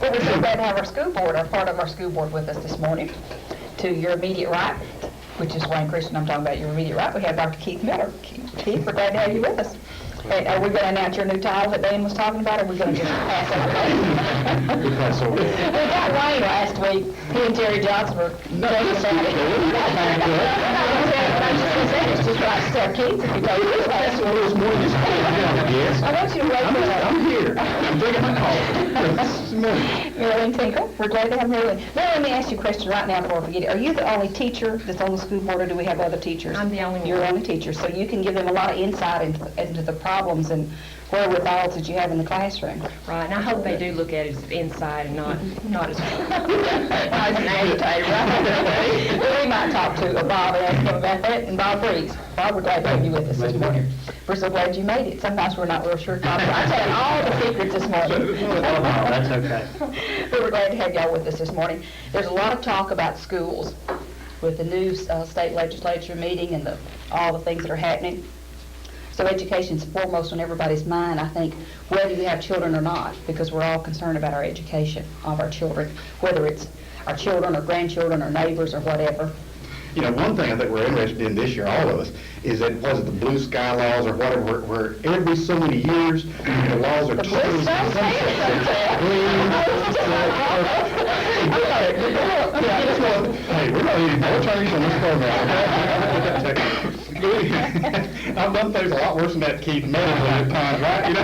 Well, we're so glad to have our school board, or part of our school board with us this morning. To your immediate right, which is Wayne Christian, I'm talking about your immediate right, we have Dr. Keith Miller. Keith, we're glad to have you with us. Hey, are we going to announce your new title that Dan was talking about, or are we going to just pass over? We pass over. We got Wayne last week. He and Terry Johnson were talking about it. I was just going to say, it's just right to tell Keith if you go to his last week. There's more than just yes. I want you to wait for that. I'm here. I'm drinking my coffee. Marilyn Tinkle, we're glad to have Marilyn. Now let me ask you a question right now before I forget it. Are you the only teacher that's on the school board, or do we have other teachers? I'm the only one. You're the only teacher, so you can give them a lot of insight into the problems and wherewithals that you have in the classroom. Right, and I hope they do look at it as inside and not as an agitator, right? Well, we might talk to Bob and ask him about that, and Bob Briggs. Bob, we're glad to have you with us this morning. We're so glad you made it. Sometimes we're not real sure. I tell you all the secrets this morning. That's okay. But we're glad to have y'all with us this morning. There's a lot of talk about schools with the new state legislature meeting and all the things that are happening. So education's foremost on everybody's mind, I think, whether you have children or not, because we're all concerned about our education of our children, whether it's our children or grandchildren or neighbors or whatever. You know, one thing I think we're interested in this year, all of us, is that, was it the blue sky laws or whatever, where every so many years, the laws are totally Hey, we're not eating no Chinese on this program. I've done things a lot worse than that, Keith, medically at times, right? You know?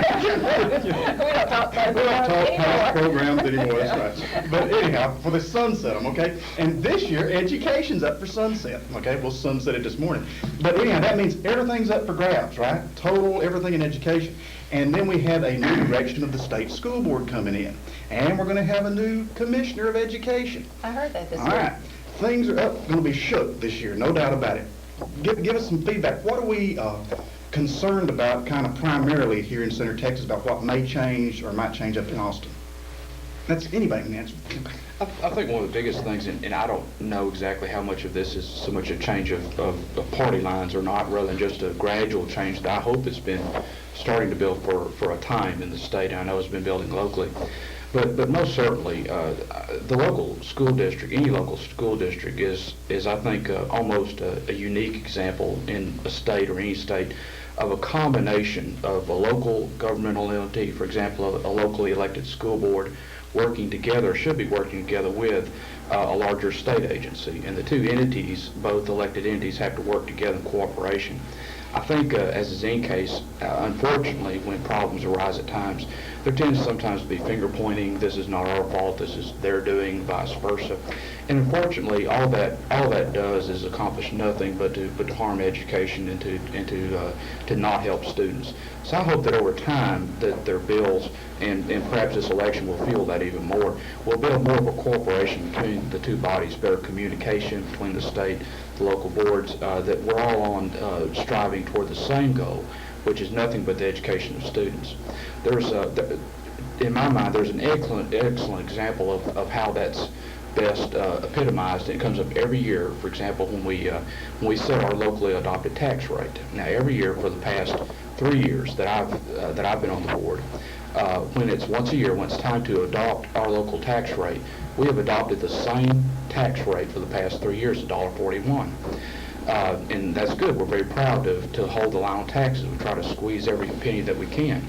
We don't talk Past programs anymore, that's right. But anyhow, for the sunset them, okay? And this year, education's up for sunset, okay? We'll sunset it this morning. But anyhow, that means everything's up for grabs, right? Total, everything in education. And then we have a new direction of the state school board coming in. And we're going to have a new commissioner of education. I heard that this All week. right. Things are going to be shook this year, no doubt about it. Give us some feedback. What are we concerned about kind of primarily here in Center Texas about what may change or might change up in Austin? That's anybody can answer. I think one of the biggest things, and I don't know exactly how much of this is so much a change of party lines or not, rather than just a gradual change that I hope has been starting to build for a time in the state. I know it's been building locally. But most certainly, the local school district, any local school district is I think, almost a unique example in a state or any state of a combination of a local governmental entity, for example, a locally elected school board, working together, should be working together with a larger state agency. And the two entities, both elected entities, have to work together in cooperation. I think, as is any case, unfortunately, when problems arise at times, there tends sometimes to be finger pointing. This is not our fault. This is their doing, vice versa. And unfortunately, all that does is accomplish nothing but to harm education and to not help students. So I hope that over time that their bills and perhaps this election will feel that even more. Will build more of a cooperation between the two bodies, better communication between the state, the local boards, that we're all on striving toward the same goal, which is nothing but the education of students. There's, in my mind, there's an excellent example of how that's best epitomized, and it comes up every year. For example, when we set our locally adopted tax rate. Now, every year for the past 3 years that I've been on the board, when it's once a year, when it's time to adopt our local tax rate, we have adopted the same tax rate for the past 3 years, $1.41. And that's good. We're very proud to hold the line on taxes. We try to squeeze every penny that we can.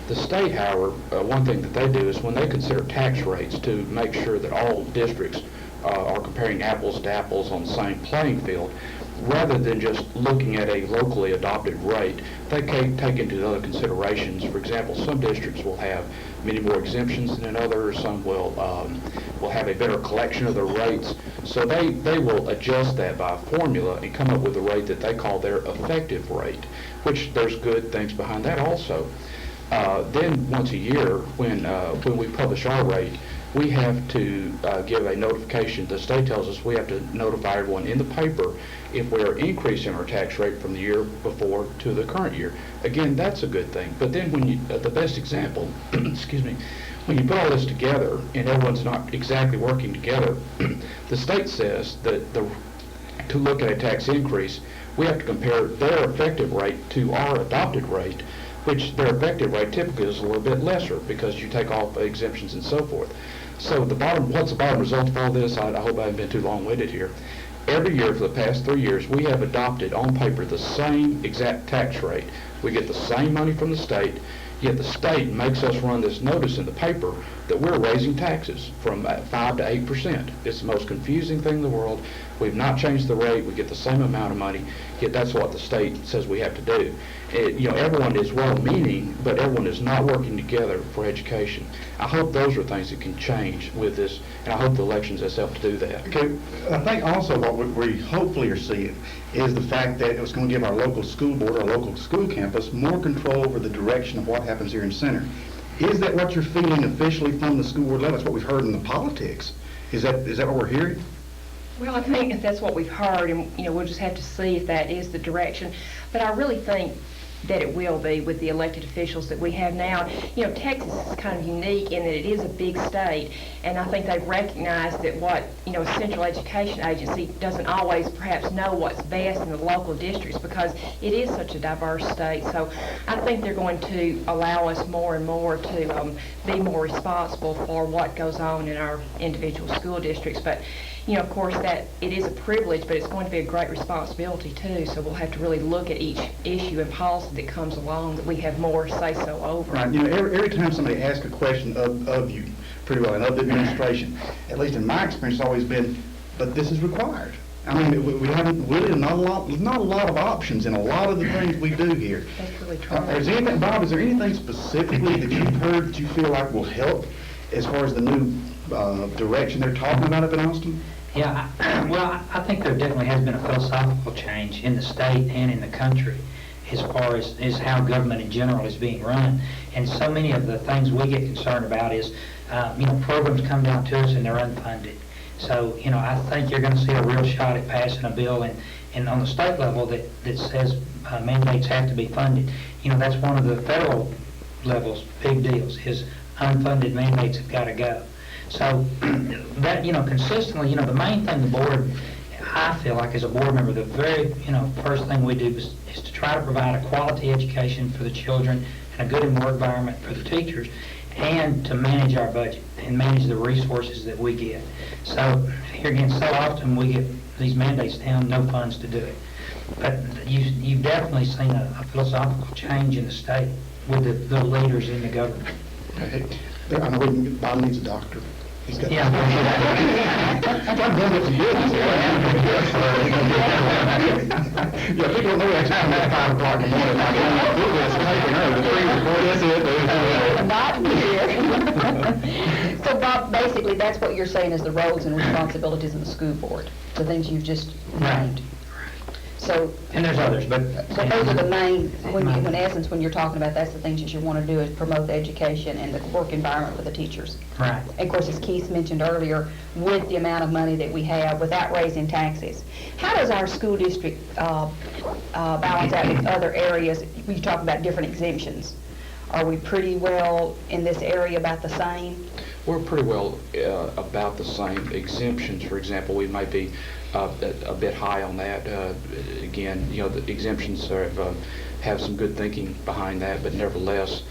The state, however, one thing that they do is when they consider tax rates to make sure that all districts are comparing apples to apples on the same playing field, rather than just looking at a locally adopted rate, they take into other considerations. For example, some districts will have many more exemptions than others. Some will have a better collection of their rates. So they will adjust that by a formula and come up with a rate that they call their effective rate, which there's good things behind that also. Then once a year, when we publish our rate, we have to give a notification. The state tells us we have to notify everyone in the paper if we're increasing our tax rate from the year before to the current year. Again, that's a good thing. But then when you, the best example, excuse me, when you put all this together and everyone's not exactly working together, the state says that to look at a tax increase, we have to compare their effective rate to our adopted rate, which their effective rate typically is a little bit lesser because you take off exemptions and so forth. So what's the bottom result of all this? I hope I haven't been too long-winded here. Every year for the past 3 years, we have adopted on paper the same exact tax rate. We get the same money from the state, yet the state makes us run this notice in the paper that we're raising taxes from 5 to 8%. It's the most confusing thing in the world. We've not changed the rate. We get the same amount of money, yet that's what the state says we have to do. Everyone is well-meaning, but everyone is not working together for education. I hope those are things that can change with this, and I hope the elections has helped to do that. Okay, I think also what we hopefully are seeing is the fact that it's going to give our local school board, our local school campus, more control over the direction of what happens here in Center. Is that what you're feeling officially from the school board level? That's what we've heard in the politics. Is that what we're hearing? Well, I think if that's what we've heard, and, we'll just have to see if that is the direction. But I really think that it will be with the elected officials that we have now. Texas is kind of unique in that it is a big state, and I think they've recognized that what, a central education agency doesn't always perhaps know what's best in the local districts because it is such a diverse state. So I think they're going to allow us more and more to be more responsible for what goes on in our individual school districts. But of course, that it is a privilege, but it's going to be a great responsibility too. So we'll have to really look at each issue and policy that comes along that we have more say-so over. Right. Every time somebody asks a question of you, pretty well, and of the administration, at least in my experience, it's always been, but this is required. I mean, we haven't really not a lot of options in a lot of the things we do here. That's really true. Bob, is there anything specifically that you've heard that you feel like will help as far as the new direction they're talking about up in Austin? Yeah, well, I think there definitely has been a philosophical change in the state and in the country as far as how government in general is being run. And so many of the things we get concerned about is, programs come down to us and they're unfunded. So, I think you're going to see a real shot at passing a bill and on the state level that says mandates have to be funded. That's one of the federal level's big deals is unfunded mandates have got to go. So that, consistently, the main thing the board, I feel like as a board member, the very, first thing we do is to try to provide a quality education for the children and a good work environment for the teachers and to manage our budget and manage the resources that we get. So here again, so often we get these mandates down, no funds to do it. But you've definitely seen a philosophical change in the state with the leaders in the government. Okay. I know Bob needs a doctor. He's got. Yeah. I'm done with some business here. Yeah, people don't know that's coming at 5 o'clock in the morning. I'm going to do this, taking her, the 3 before this is it. Not here. So Bob, basically, that's what you're saying is the roles and responsibilities of the school board, the things you've just named. So. And there's others, but. So those are the main, in essence, when you're talking about that's the things that you want to do is promote the education and the work environment for the teachers. Right. And of course, as Keith mentioned earlier, with the amount of money that we have, without raising taxes, how does our school district balance out with other areas? We talk about different exemptions. Are we pretty well in this area about the same? We're pretty well about the same. Exemptions, for example, we might be a bit high on that. Again, the exemptions have some good thinking behind that, but nevertheless,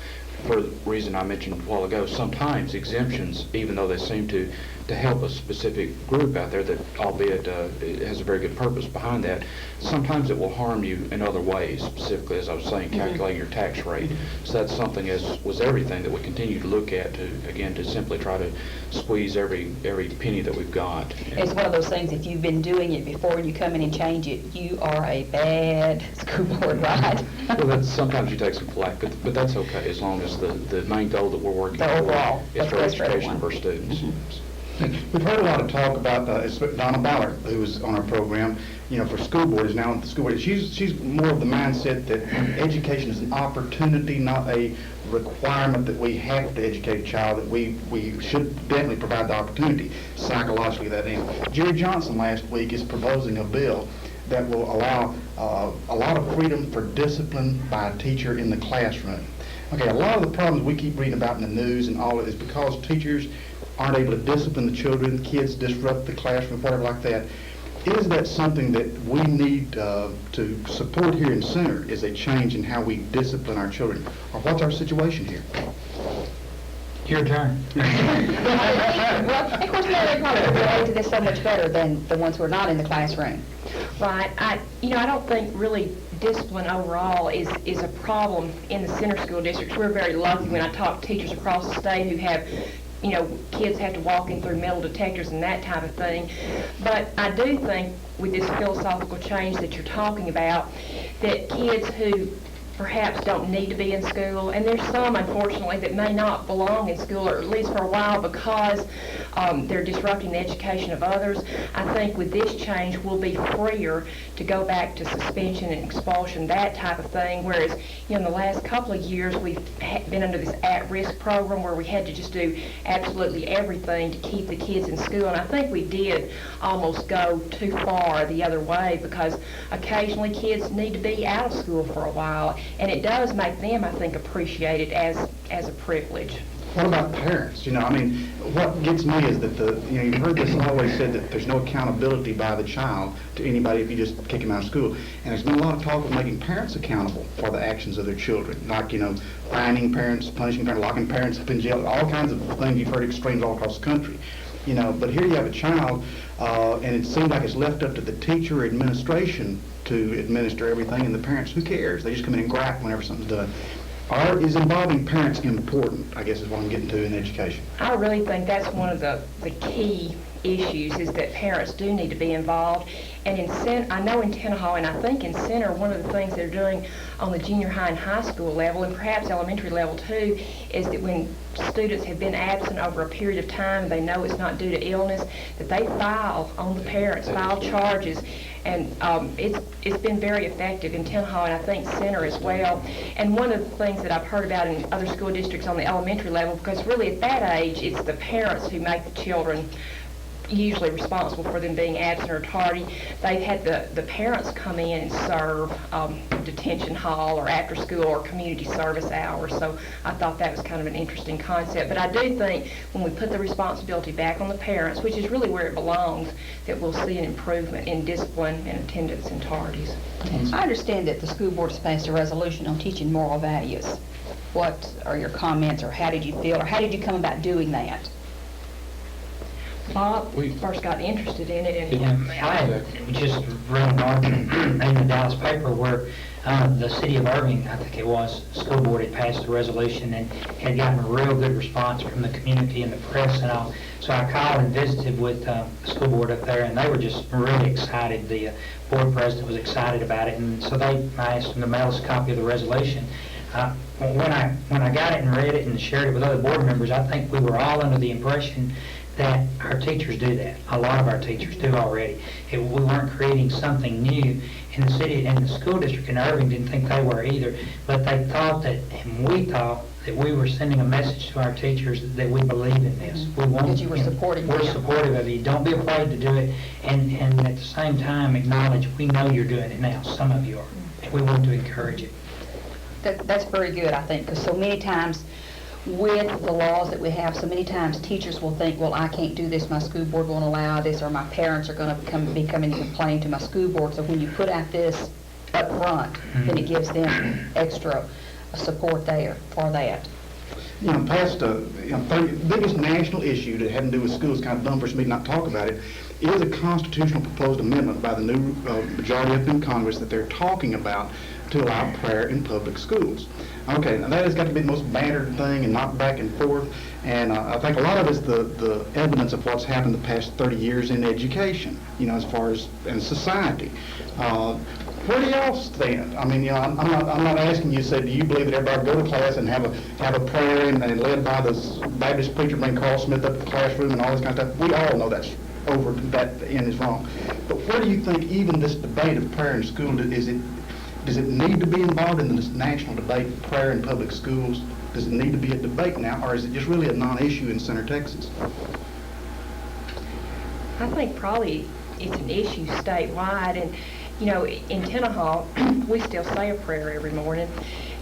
for the reason I mentioned a while ago, sometimes exemptions, even though they seem to help a specific group out there that, albeit it has a very good purpose behind that, sometimes it will harm you in other ways, specifically, as I was saying, calculating your tax rate. So that's something, as was everything, that we continue to look at to simply try to squeeze every penny that we've got. It's one of those things, if you've been doing it before and you come in and change it, you are a bad school board, right? Well, sometimes you take some flack, but that's okay, as long as the main goal that we're working The toward overall, is what's for best for education everyone. of our students. We've heard a lot of talk about Donna Ballard, who was on our program, for school board, is now on the school board. She's more of the mindset that education is an opportunity, not a requirement that we have to educate a child, that we should definitely provide the opportunity psychologically that in. Jerry Johnson last week is proposing a bill that will allow a lot of freedom for discipline by a teacher in the classroom. Okay, a lot of the problems we keep reading about in the news and all of it is because teachers aren't able to discipline the children, kids disrupt the classroom, whatever like that. Is that something that we need to support here in Center, is a change in how we discipline our children? Or what's our situation here? Your turn. Well, probably would relate to this so much better than the ones who are not in the classroom. Right. I don't think really discipline overall is a problem in the center school districts. We're very lucky when I talk to teachers across the state who have, kids have to walk in through metal detectors and that type of thing. But I do think with this philosophical change that you're talking about, that kids who perhaps don't need to be in school, and there's some, unfortunately, that may not belong in school, or at least for a while, because they're disrupting the education of others. I think with this change, we'll be freer to go back to suspension and expulsion, that type of thing, whereas, in the last couple of years, we've been under this at-risk program where we had to just do absolutely everything to keep the kids in school, and I think we did almost go too far the other way, because occasionally kids need to be out of school for a while, and it does make them, I think, appreciate it as a privilege. What about parents? What gets me is that you've heard this always said that there's no accountability by the child to anybody if you just kick him out of school. And there's been a lot of talk of making parents accountable for the actions of their children, like, fining parents, punishing parents, locking parents up in jail, all kinds of things. You've heard extremes all across the country. But here you have a child, and it seems like it's left up to the teacher or administration to administer everything, and the parents, who cares? They just come in and gripe whenever something's done. Is involving parents important, I guess is what I'm getting to in education? I really think that's one of the key issues, is that parents do need to be involved. And I know in Tenaha, and I think in Center, one of the things they're doing on the junior high and high school level, and perhaps elementary level too, is that when students have been absent over a period of time and they know it's not due to illness, that they file on the parents, file charges. And it's been very effective in Tenaha, and I think Center as well. And one of the things that I've heard about in other school districts on the elementary level, because really at that age, it's the parents who make the children usually responsible for them being absent or tardy. They've had the parents come in and serve detention hall or after school or community service hours. So I thought that was kind of an interesting concept. But I do think when we put the responsibility back on the parents, which is really where it belongs, that we'll see an improvement in discipline and attendance and tardies. I understand that the school board has passed a resolution on teaching moral values. What are your comments, or how did you feel, or how did you come about doing that? Bob first got interested in it, and I had just read an article in the Dallas paper where the city of Irving, I think it was, school board had passed a resolution and had gotten a real good response from the community and the press and all. So I called and visited with the school board up there, and they were just really excited. The board president was excited about it, and so I asked them to mail us a copy of the resolution. When I got it and read it and shared it with other board members, I think we were all under the impression that our teachers do that. A lot of our teachers do already. We weren't creating something new, in the city, and the school district in Irving didn't think they were either, but they thought that, and we thought that we were sending a message to our teachers that we believe in this. We want, that you were supporting We're them. supportive of you. Don't be afraid to do it, and at the same time acknowledge we know you're doing it now. Some of you are. And we want to encourage it. That's very good, I think, because so many times with the laws that we have, so many times teachers will think, well, I can't do this, my school board won't allow this, or my parents are going to be coming and complain to my school board. So when you put out this up front, then it gives them extra support there for that. The biggest national issue that had to do with schools, kind of dumb for me to not talk about it, is a constitutional proposed amendment by the new majority up in Congress that they're talking about to allow prayer in public schools. Okay, now that has got to be the most bantered thing and knocked back and forth, and I think a lot of it's the evidence of what's happened the past 30 years in education, as far as in society. Where do y'all stand? I mean, I'm not asking you to say, do you believe that everybody go to class and have a prayer and led by this Baptist preacher named Carl Smith up in the classroom and all this kind of stuff? We all know that's over, that end is wrong. But where do you think even this debate of prayer in school, does it need to be involved in this national debate of prayer in public schools? Does it need to be a debate now, or is it just really a non-issue in Center Texas? I think probably it's an issue statewide, and in Tenaha, we still say a prayer every morning,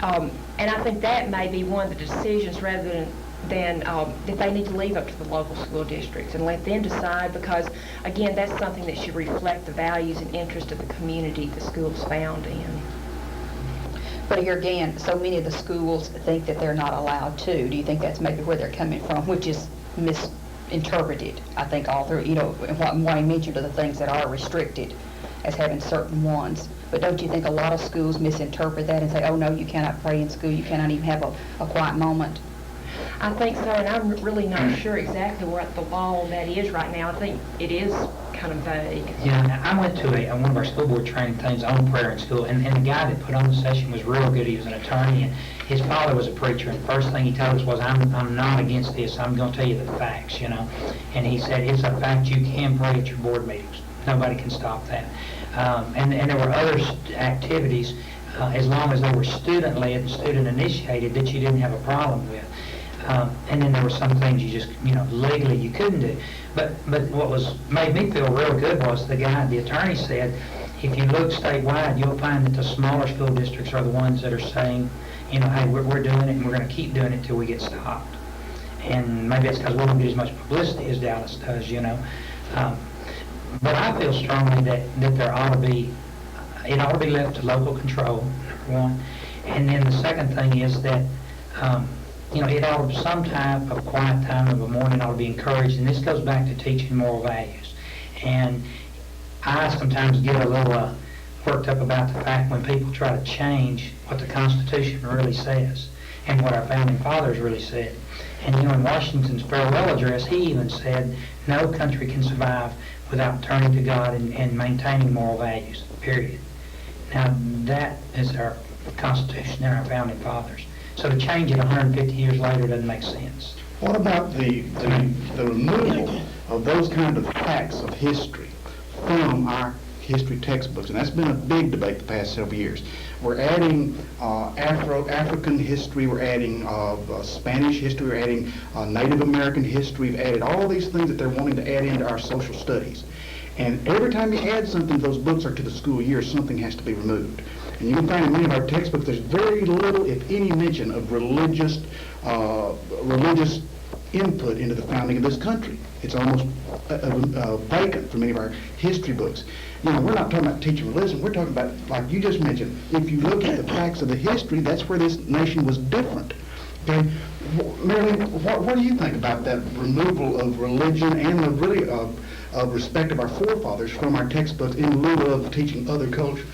and I think that may be one of the decisions rather than that they need to leave up to the local school districts and let them decide, because again, that's something that should reflect the values and interests of the community the school's found in. But here again, so many of the schools think that they're not allowed to. Do you think that's maybe where they're coming from, which is misinterpreted, I think, all through, and what Wayne mentioned are the things that are restricted as having certain ones. But don't you think a lot of schools misinterpret that and say, oh, no, you cannot pray in school, you cannot even have a quiet moment? I think so, and I'm really not sure exactly what the law on that is right now. I think it is kind of vague. Yeah, I went to one of our school board training things on prayer in school, and the guy that put on the session was real good. He was an attorney, and his father was a preacher, and the first thing he told us was, I'm not against this, I'm going to tell you the facts, And he said, it's a fact, you can pray at your board meetings. Nobody can stop that. And there were other activities, as long as they were student-led and student-initiated, that you didn't have a problem with. And then there were some things you just, legally you couldn't do. But what made me feel real good was the attorney said, if you look statewide, you'll find that the smaller school districts are the ones that are saying, hey, we're doing it and we're going to keep doing it till we get stopped. And maybe it's because we don't get as much publicity as Dallas does, But I feel strongly that it ought to be left to local control, number one. And then the second thing is that, it ought to, some type of quiet time of a morning ought to be encouraged, and this goes back to teaching moral values. And I sometimes get a little worked up about the fact when people try to change what the Constitution really says and what our founding fathers really said. And in Washington's farewell address, he even said, no country can survive without turning to God and maintaining moral values, period. Now, that is our Constitution and our founding fathers. So to change it 150 years later doesn't make sense. What about the removal of those kind of facts of history from our history textbooks? And that's been a big debate the past several years. We're adding African history, we're adding Spanish history, we're adding Native American history, we've added all these things that they're wanting to add into our social studies. And every time you add something, those books are to the school year, something has to be removed. And you can find in many of our textbooks, there's very little, if any, mention of religious input into the founding of this country. It's almost vacant for many of our history books. We're not talking about teaching religion, we're talking about, like you just mentioned, if you look at the facts of the history, that's where this nation was different. Okay, Marilyn, what do you think about that removal of religion and of respect of our forefathers from our textbooks in lieu of teaching other cultures?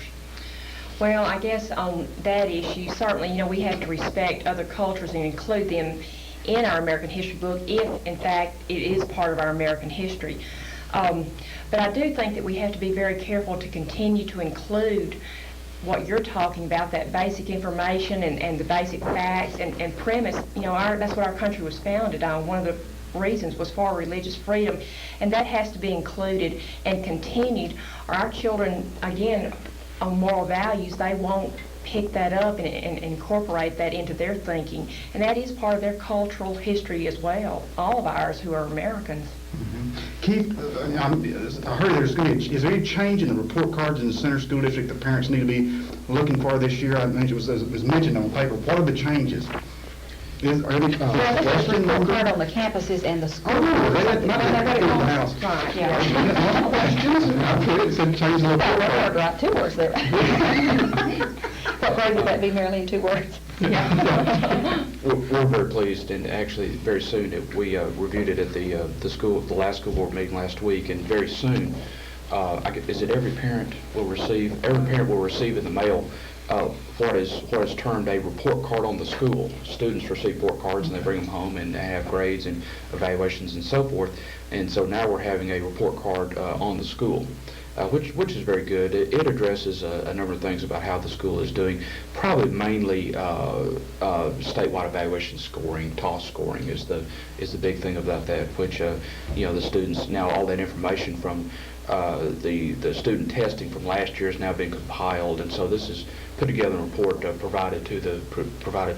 Well, I guess on that issue, certainly, we have to respect other cultures and include them in our American history book if, in fact, it is part of our American history. But I do think that we have to be very careful to continue to include what you're talking about, that basic information and the basic facts and premise. That's what our country was founded on. One of the reasons was for religious freedom, and that has to be included and continued, or our children, again, on moral values, they won't pick that up and incorporate that into their thinking. And that is part of their cultural history as well, all of ours who are Americans. Mm-hmm. Keith, I heard is there any change in the report cards in the center school district that parents need to be looking for this year? I mentioned it was mentioned on paper. What are the changes? Well, this is report card on the campuses and the schools. Right, yeah. Questions? I put it said change the report card. Right, 2 words there. What grade would that be, Marilyn, 2 words? We're very pleased, and actually very soon we reviewed it at the last school board meeting last week, and very soon, is it every parent will receive in the mail what is termed a report card on the school. Students receive report cards and they bring them home and they have grades and evaluations and so forth. And so now we're having a report card on the school, which is very good. It addresses a number of things about how the school is doing, probably mainly statewide evaluation scoring. TOS scoring is the big thing about that, which the students, now all that information from the student testing from last year has now been compiled, and so this is put together a report provided to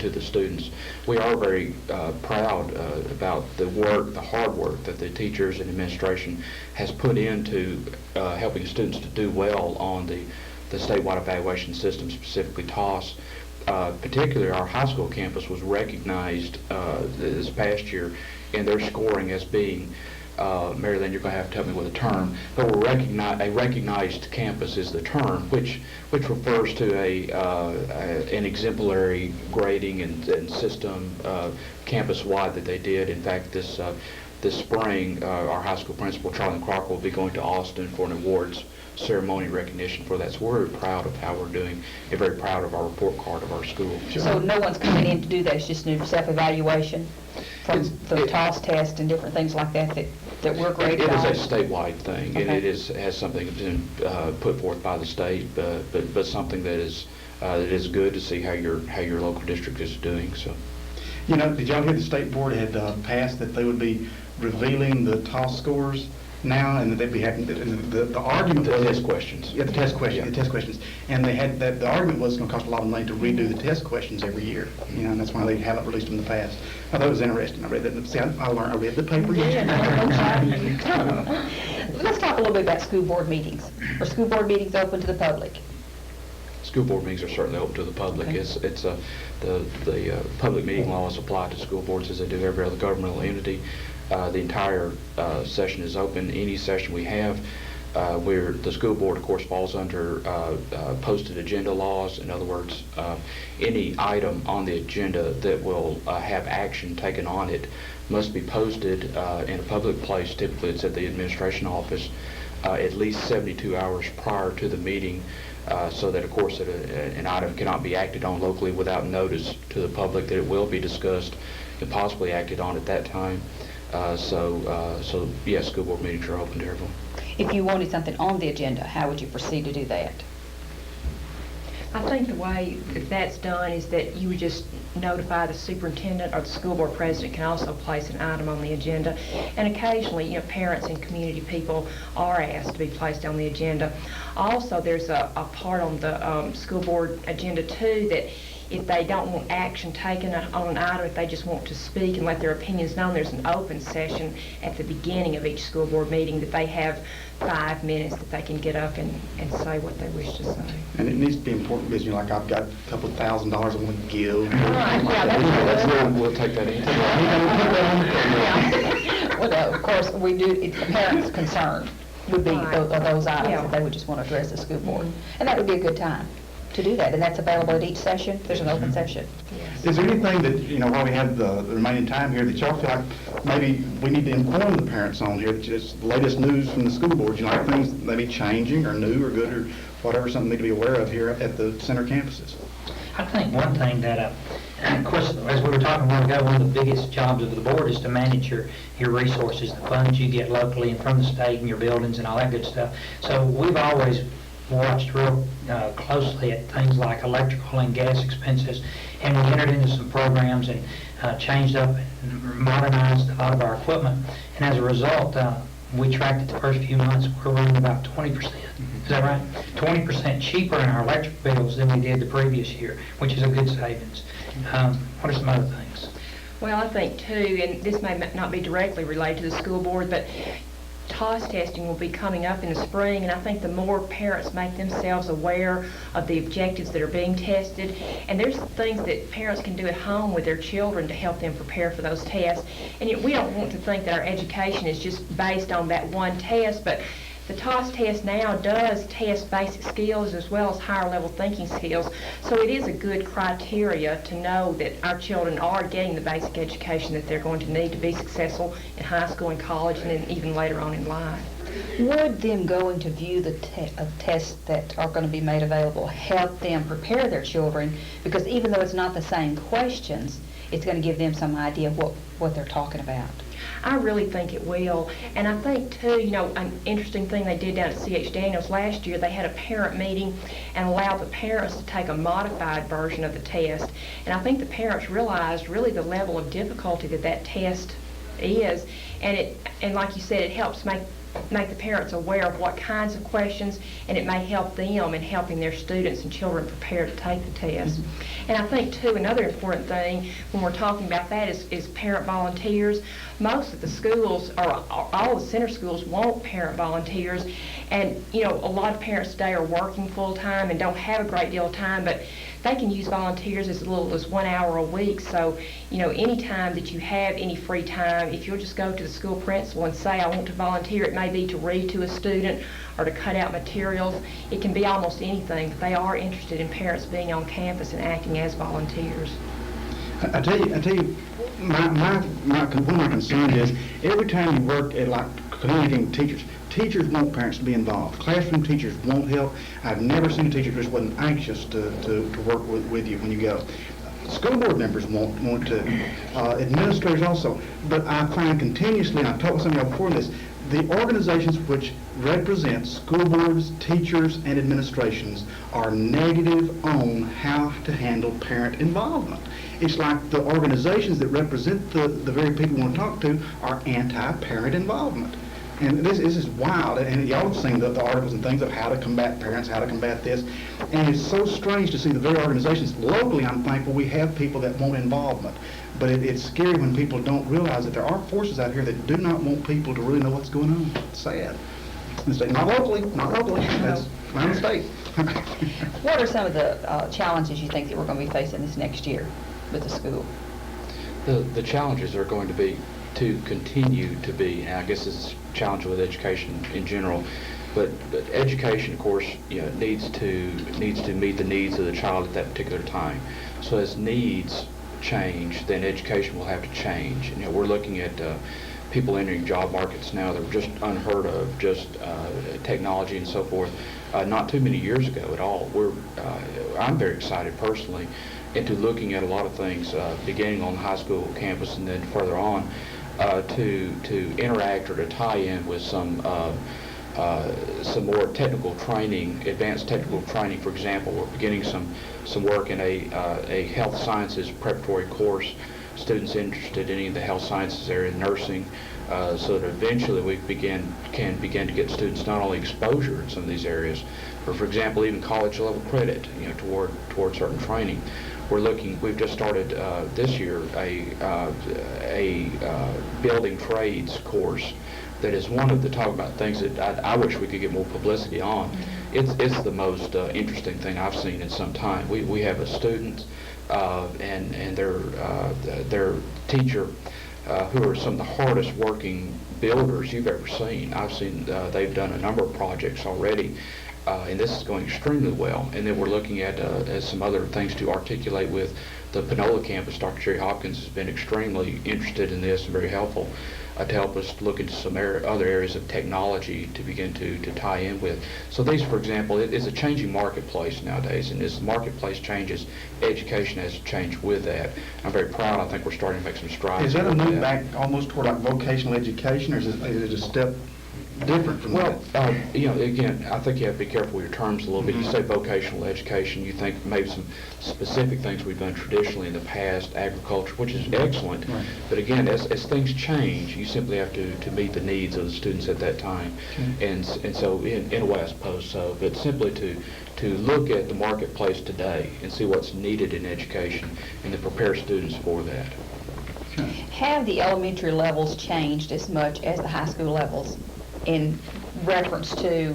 the students. We are very proud about the hard work that the teachers and administration has put into helping students to do well on the statewide evaluation system, specifically TOS. Particularly our high school campus was recognized this past year in their scoring as being, Mary Lynn, you're going to have to help me with a term, but a recognized campus is the term, which refers to an exemplary grading and system campus-wide that they did. In fact, this spring, our high school principal, Charlie Crocker, will be going to Austin for an awards ceremony recognition for that. So we're very proud of how we're doing and very proud of our report card of our school. So no one's coming in to do that, it's just new self-evaluation from the TOS test and different things like that that we're graded on? It is a statewide thing, and Okay. it has something that's been put forth by the state, but something that is good to see how your local district is doing, so. You know, did y'all hear the state board had passed that they would be revealing the TOS scores now, and that they'd be having, the argument was... The test questions. Yeah, the test questions, Yeah. the test questions. And they had, the argument was it's gonna cost a lot of money to redo the test questions every year, you know, and that's why they haven't released them in the past. I thought it was interesting. I read that, see, I read the paper yesterday. Let's talk a little bit about school board meetings. Are school board meetings open to the public? School board meetings are certainly open to the public. Okay. It's the public meeting laws apply to school boards as they do every other governmental entity. The entire session is open. Any session we have, where the school board, of course, falls under posted agenda laws. In other words, any item on the agenda that will have action taken on it must be posted in a public place. Typically, it's at the administration office at least 72 hours prior to the meeting, so that, of course, that an item cannot be acted on locally without notice to the public that it will be discussed and possibly acted on at that time. So yes, school board meetings are open to everyone. If you wanted something on the agenda, how would you proceed to do that? I think the way that that's done is that you would just notify the superintendent, or the school board president can also place an item on the agenda. And occasionally, parents and community people are asked to be placed on the agenda. Also, there's a part on the school board agenda too that if they don't want action taken on an item, if they just want to speak and let their opinions known, there's an open session at the beginning of each school board meeting that they have 5 minutes that they can get up and say what they wish to say. And it needs to be important because, like, I've got a couple $1,000 I want to give. Right, yeah, that's good. We'll take that into Well, of course, we do, the parents' concern would be Right. those items Yeah. that they would just want to address the school board. And that would be a good time to do that, and that's available at each session? There's an open session? Is there anything that, while we have the remaining time here, that y'all feel like maybe we need to inform the parents on here, that just the latest news from the school board, like things maybe changing or new or good or whatever, something we need to be aware of here at the center campuses? I think one thing that, of course, as we were talking a while ago, one of the biggest jobs of the board is to manage your resources, the funds you get locally and from the state and your buildings and all that good stuff. So we've always watched real closely at things like electrical and gas expenses, and we entered into some programs and changed up and modernized a lot of our equipment. And as a result, we tracked it the first few months, we're running about 20%. Is that right? 20% cheaper in our electric bills than we did the previous year, which is a good savings. What are some other things? Well, I think too, and this may not be directly related to the school board, but TOS testing will be coming up in the spring, and I think the more parents make themselves aware of the objectives that are being tested, and there's things that parents can do at home with their children to help them prepare for those tests. And yet we don't want to think that our education is just based on that one test, but the TOS test now does test basic skills as well as higher level thinking skills. So it is a good criteria to know that our children are getting the basic education that they're going to need to be successful in high school and college and then even later on in life. Would them going to view the tests that are going to be made available help them prepare their children? Because even though it's not the same questions, it's going to give them some idea of what they're talking about. I really think it will. And I think, too, an interesting thing they did down at C.H. Daniels last year, they had a parent meeting and allowed the parents to take a modified version of the test. And I think the parents realized really the level of difficulty that test is. And like you said, it helps make the parents aware of what kinds of questions, and it may help them in helping their students and children prepare to take the test. Mm-hmm. And I think, too, another important thing when we're talking about that is parent volunteers. Most of the schools, or all the center schools, want parent volunteers. And, a lot of parents today are working full-time and don't have a great deal of time, but they can use volunteers as little as 1 hour a week. So, any time that you have any free time, if you'll just go to the school principal and say, I want to volunteer, it may be to read to a student or to cut out materials. It can be almost anything, but they are interested in parents being on campus and acting as volunteers. I tell you, one of my concerns is, every time you work at like communicating with teachers, teachers want parents to be involved. Classroom teachers won't help. I've never seen a teacher who just wasn't anxious to work with you when you go. School board members want to, administrators also. But I find continuously, and I've talked with some of y'all before this, the organizations which represent school boards, teachers, and administrations are negative on how to handle parent involvement. It's like the organizations that represent the very people we want to talk to are anti-parent involvement. And this is wild, and y'all have seen the articles and things of how to combat parents, how to combat this, and it's so strange to see the very organizations. Locally, I'm thankful we have people that want involvement, but it's scary when people don't realize that there are forces out here that do not want people to really know what's going on. It's sad. Not locally, that's my mistake. What are some of the challenges you think that we're going to be facing this next year with the school? The challenges are going to be to continue to be, and I guess it's a challenge with education in general, but education, of course, needs to meet the needs of the child at that particular time. So as needs change, then education will have to change. We're looking at people entering job markets now that were just unheard of, just technology and so forth, not too many years ago at all. I'm very excited personally into looking at a lot of things, beginning on the high school campus and then further on, to interact or to tie in with some more technical training, advanced technical training. For example, we're beginning some work in a health sciences preparatory course. Students interested in any of the health sciences area, nursing, so that eventually we can begin to get students not only exposure in some of these areas, but for example, even college level credit, toward certain training. We've just started this year a building trades course that is one of the talk about things that I wish we could get more publicity on. It's the most interesting thing I've seen in some time. We have a student and their teacher who are some of the hardest working builders you've ever seen. I've seen they've done a number of projects already. And this is going extremely well. And then we're looking at some other things to articulate with the Panola campus. Dr. Jerry Hopkins has been extremely interested in this and very helpful to help us look into some other areas of technology to begin to tie in with. So these, for example, it is a changing marketplace nowadays, and as the marketplace changes, education has to change with that. I'm very proud. I think we're starting to make some strides. Is that a with move back almost toward like vocational education, or is it a step different from that? Again, I think you have to be careful with your terms a little bit. You say vocational education, you think maybe some specific things we've done traditionally in the past, agriculture, which is excellent. Right. But again, as things change, you simply have to meet the needs of the students at that time. Okay. And so in a way, I suppose so. But simply to look at the marketplace today and see what's needed in education and to prepare students for that. Okay. Have the elementary levels changed as much as the high school levels in reference to,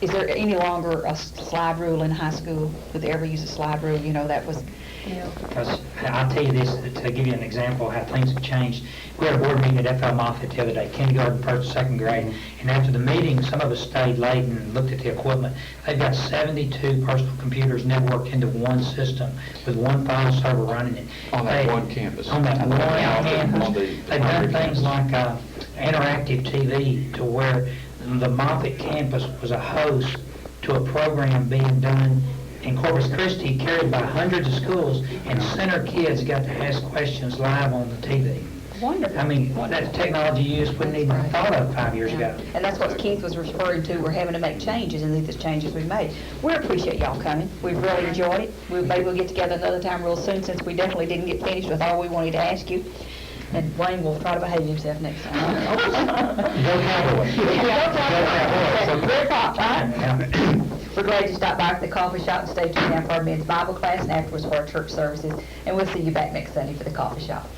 is there any longer a slide rule in high school? Would they ever use a slide rule? That was... Because I'll tell you this, to give you an example of how things have changed. We had a board meeting at FL Moffitt the other day, kindergarten, first, and second grade, and after the meeting, some of us stayed late and looked at the equipment. They've got 72 personal computers networked into one system with one file server running it. On that one campus. On that one campus. On the They've done things like interactive TV, to where the Moffitt campus was a host to a program being done in Corpus Christi, carried by hundreds of schools, and center kids got to ask questions live on the TV. Wonderful. I mean, that technology you just wouldn't even have thought of 5 years ago. And that's what Keith was referring to. We're having to make changes, and these changes we've made. We appreciate y'all coming. We've really enjoyed it. Maybe we'll get together another time real soon, since we definitely didn't get finished with all we wanted to ask you. And Wayne will try to behave himself next time. Go Cowboys. Very pop, right? We're glad you stopped by at the coffee shop and stay tuned now for our men's Bible class and afterwards for our church services. And we'll see you back next Sunday for the coffee shop.